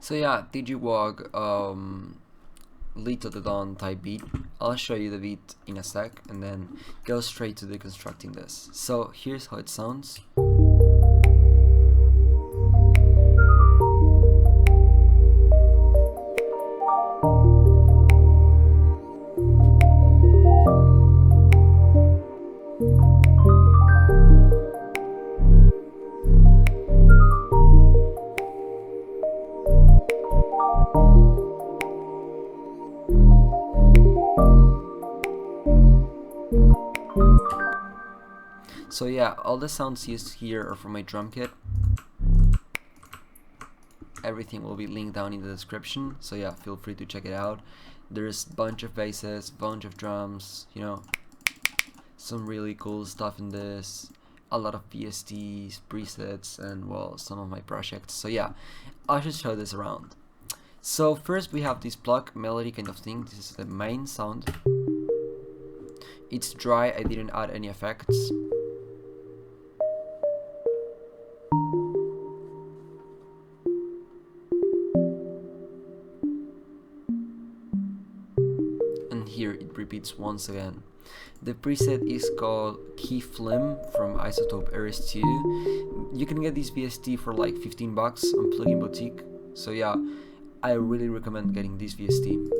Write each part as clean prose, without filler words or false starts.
So yeah, tgwog litothedon type beat. I'll show you the beat in a sec and then go straight to deconstructing this. So here's how it sounds. So yeah, all the sounds used here are from my drum kit. Everything will be linked down in the description, so yeah, feel free to check it out. There's a bunch of basses, bunch of drums, you know, some really cool stuff in this, a lot of VSTs, presets, and well, some of my projects. So yeah, I should show this around. So first we have this plug melody kind of thing. This is the main sound. It's dry, I didn't add any effects. And here it repeats once again. The preset is called Key Flim from Isotope RS2. You can get this VST for like 15 bucks on Plugin Boutique. So yeah, I really recommend getting this VST.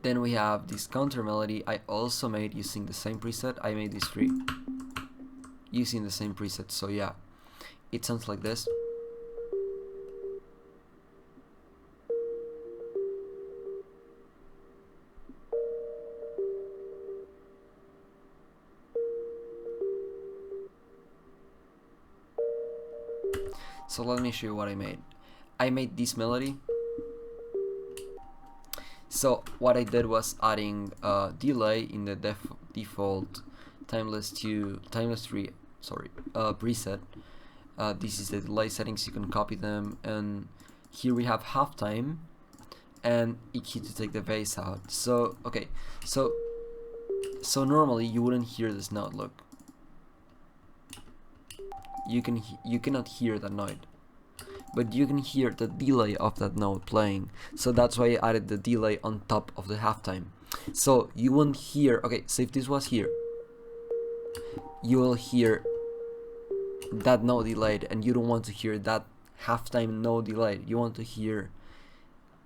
Then we have this counter melody I also made using the same preset. I made these three using the same preset. So yeah, it sounds like this. So let me show you what I made. I made this melody. So what I did was adding a delay in the default timeless 3 preset. This is the delay settings, you can copy them, and here we have halftime and EQ to take the bass out. So okay, so normally you wouldn't hear this note. Look, you cannot hear that note, but you can hear the delay of that note playing. So that's why I added the delay on top of the halftime. So you won't hear, okay, so if this was here, you will hear that note delayed, and you don't want to hear that halftime note delayed. You want to hear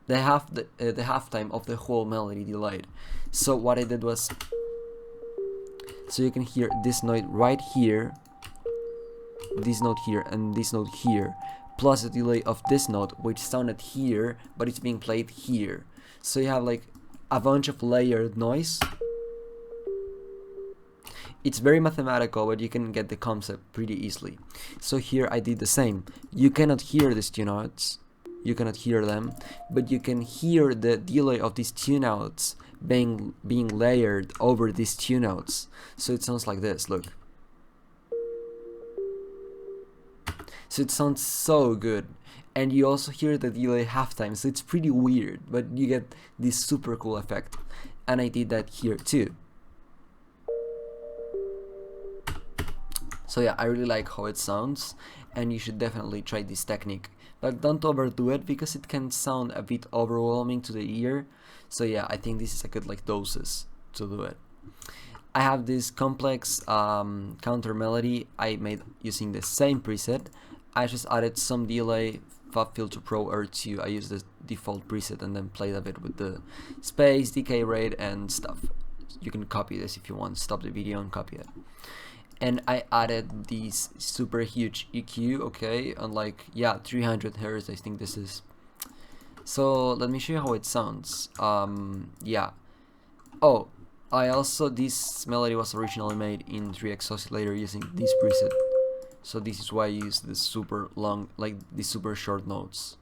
the halftime of the whole melody delayed. So what I did was, so you can hear this note right here, this note here, and this note here, plus the delay of this note, which sounded here, but it's being played here. So you have like a bunch of layered noise. It's very mathematical, but you can get the concept pretty easily. So here I did the same. You cannot hear these two notes, you cannot hear them, but you can hear the delay of these two notes being layered over these two notes. So it sounds like this, look. So it sounds so good, and you also hear the delay halftime, so it's pretty weird, but you get this super cool effect. And I did that here too. So yeah, I really like how it sounds, and you should definitely try this technique, but don't overdo it because it can sound a bit overwhelming to the ear. So yeah, I think this is a good like doses to do it. I have this complex counter melody I made using the same preset. I just added some delay, FabFilter Pro R2. I used the default preset and then played a bit with the space, decay rate, and stuff. You can copy this if you want, stop the video and copy it. And I added this super huge EQ, okay, on like, yeah, 300 Hz, I think this is. So let me show you how it sounds. Yeah. Oh, I also, this melody was originally made in 3x Oscillator using this preset. So this is why I use the super long, like the super short notes.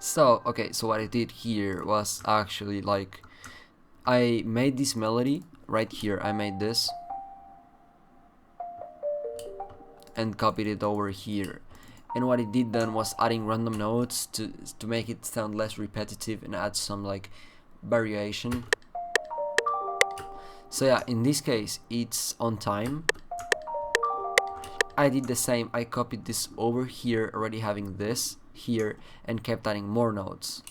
So okay, so what I did here was actually like I made this melody right here. I made this and copied it over here. And what I did then was adding random notes to make it sound less repetitive and add some like variation. So yeah, in this case it's on time. I did the same, I copied this over here, already having this here, and kept adding more notes.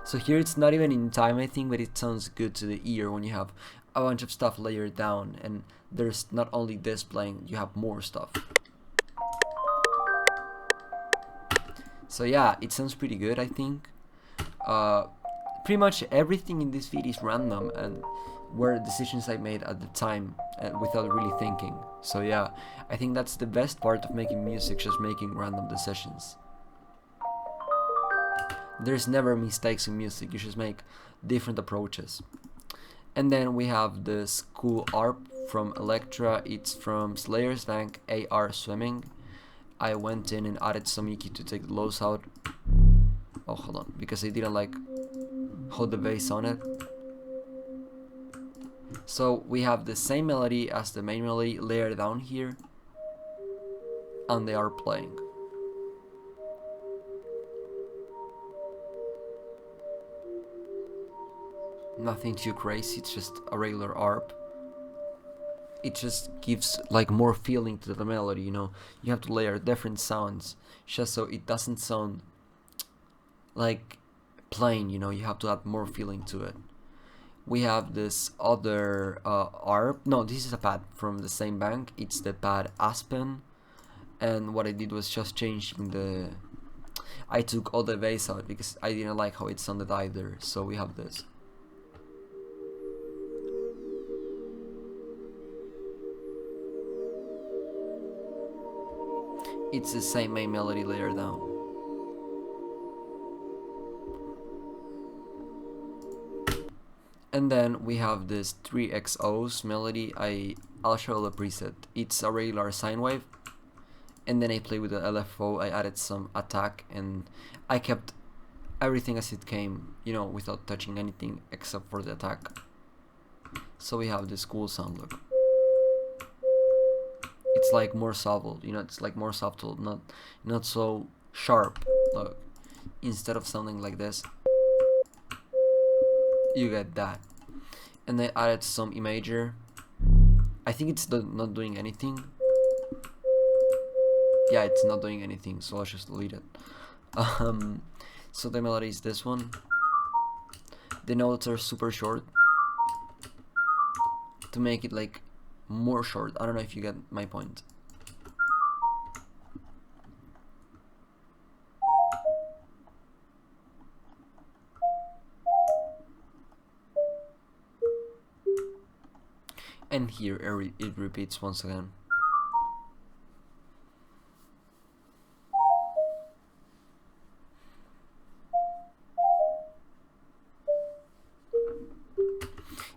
So here it's not even in time, I think, but it sounds good to the ear when you have a bunch of stuff layered down and there's not only this playing, you have more stuff. So yeah, it sounds pretty good, I think. Pretty much everything in this feed is random and were decisions I made at the time without really thinking. So yeah, I think that's the best part of making music, just making random decisions. There's never mistakes in music, you just make different approaches. And then we have this cool ARP from Electra, it's from Slayer's Bank AR Swimming. I went in and added some EQ to take the lows out. Oh, hold on, because I didn't like hold the bass on it. So we have the same melody as the main melody layered down here, and they are playing. Nothing too crazy, it's just a regular ARP. It just gives like more feeling to the melody, you know. You have to layer different sounds just so it doesn't sound like plain, you know. You have to add more feeling to it. We have this other ARP. No, this is a pad from the same bank. It's the pad Aspen, and what I did was just changing the. I took all the bass out because I didn't like how it sounded either. So we have this. It's the same main melody layer down. And then we have this 3XO's melody. I'll show the preset. It's a regular sine wave, and then I play with the LFO. I added some attack, and I kept everything as it came, you know, without touching anything except for the attack. So we have this cool sound look. It's like more subtle, you know, it's like more subtle, not so sharp. Look, instead of sounding like this, you get that. And I added some imager. I think it's not doing anything. Yeah, it's not doing anything, so I'll just delete it. So the melody is this one. The notes are super short to make it like more short. I don't know if you get my point. And here it repeats once again.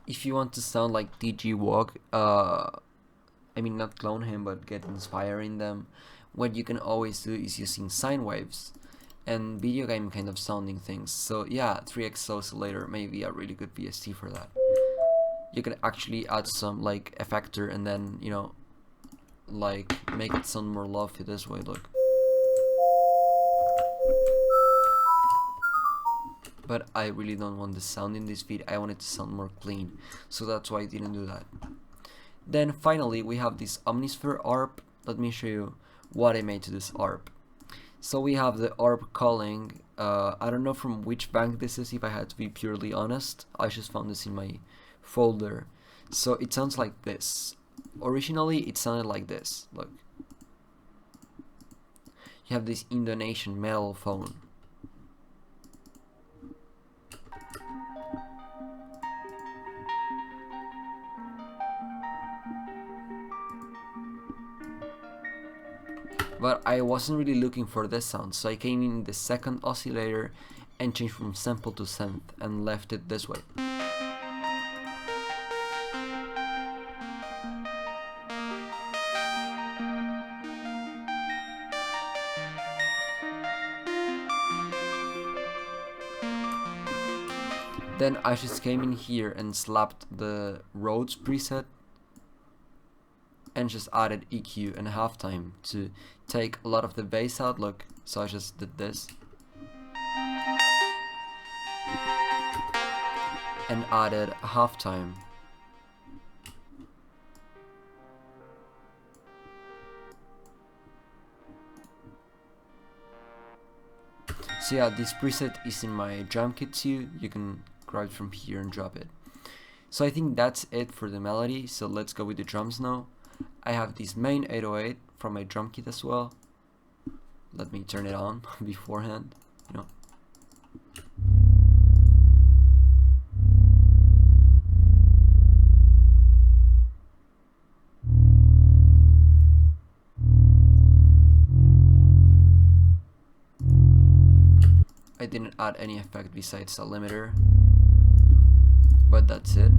If you want to sound like tgwog, I mean not clone him but get inspiring them, what you can always do is using sine waves and video game kind of sounding things. So yeah, 3x oscillator may be a really good VST for that. You can actually add some like effector and then, you know, like make it sound more lovely this way. Look. But I really don't want the sound in this feed. I want it to sound more clean, so that's why I didn't do that. Then finally we have this Omnisphere Arp. Let me show you what I made to this ARP. So we have the ARP calling. I don't know from which bank this is, if I had to be purely honest. I just found this in my folder. So it sounds like this. Originally it sounded like this. Look. You have this Indonesian metal phone. But I wasn't really looking for this sound, so I came in the second oscillator and changed from sample to synth and left it this way. Then I just came in here and slapped the Rhodes preset and just added EQ and halftime to take a lot of the bass out. Look, so I just did this and added halftime. So yeah, this preset is in my drum kit too. You can grab it from here and drop it. So I think that's it for the melody. So let's go with the drums now. I have this main 808 from my drum kit as well. Let me turn it on beforehand, you know. I didn't add any effect besides a limiter, but that's it.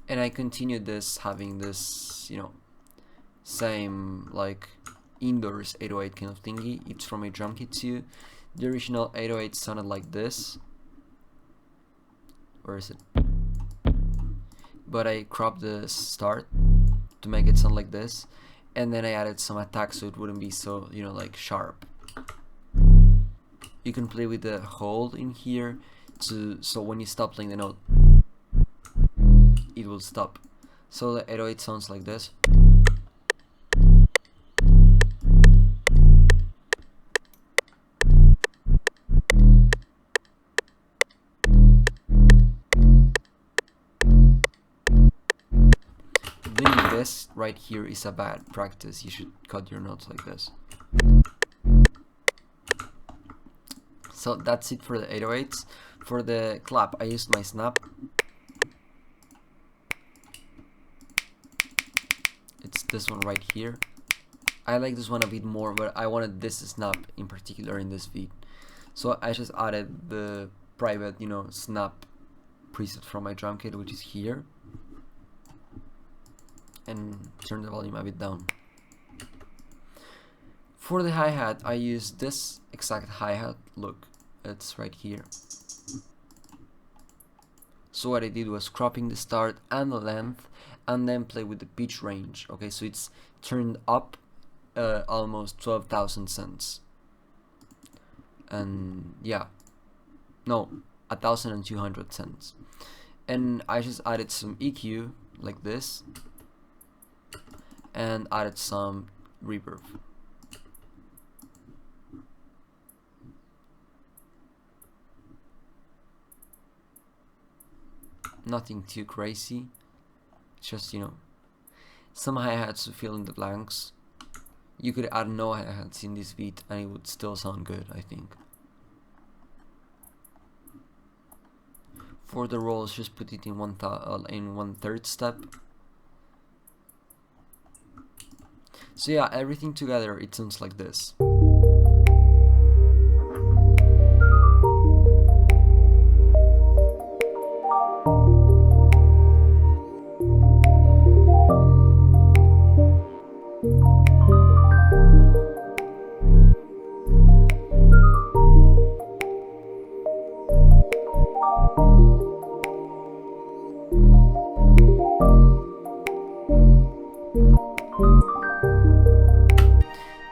And I continued this, having this, you know, same like indoors 808 kind of thingy. It's from a drum kit too. The original 808 sounded like this. Where is it? But I cropped the start to make it sound like this, and then I added some attack so it wouldn't be so, you know, like sharp. You can play with the hold in here so when you stop playing the note, it will stop. So the 808 sounds like this. Doing this right here is a bad practice. You should cut your notes like this. So that's it for the 808s. For the clap, I used my snap. It's this one right here. I like this one a bit more, but I wanted this snap in particular in this beat. So I just added the private, you know, snap preset from my drum kit, which is here. And turn the volume a bit down. For the hi-hat, I used this exact hi-hat. Look, it's right here. So what I did was cropping the start and the length, and then play with the pitch range. Okay, so it's turned up almost 12,000 cents. And yeah, no, 1,200 cents. And I just added some EQ like this, and added some reverb. Nothing too crazy, just, you know, some hi-hats to fill in the blanks. You could add no hi-hats in this beat and it would still sound good, I think. For the rolls, just put it in one third step. So yeah, everything together, it sounds like this.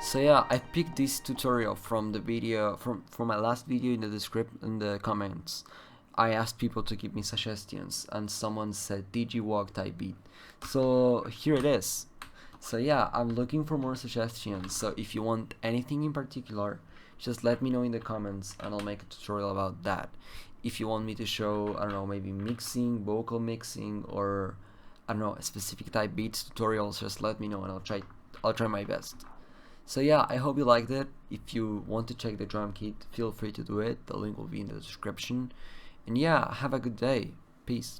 So yeah, I picked this tutorial from the video, from my last video in the description, in the comments. I asked people to give me suggestions, and someone said tgwog type beat. So here it is. So yeah, I'm looking for more suggestions. So if you want anything in particular, just let me know in the comments, and I'll make a tutorial about that. If you want me to show, I don't know, maybe mixing, vocal mixing, or I don't know, specific type beats tutorials, just let me know and I'll try my best. So yeah, I hope you liked it. If you want to check the drum kit, feel free to do it. The link will be in the description. And yeah, have a good day. Peace.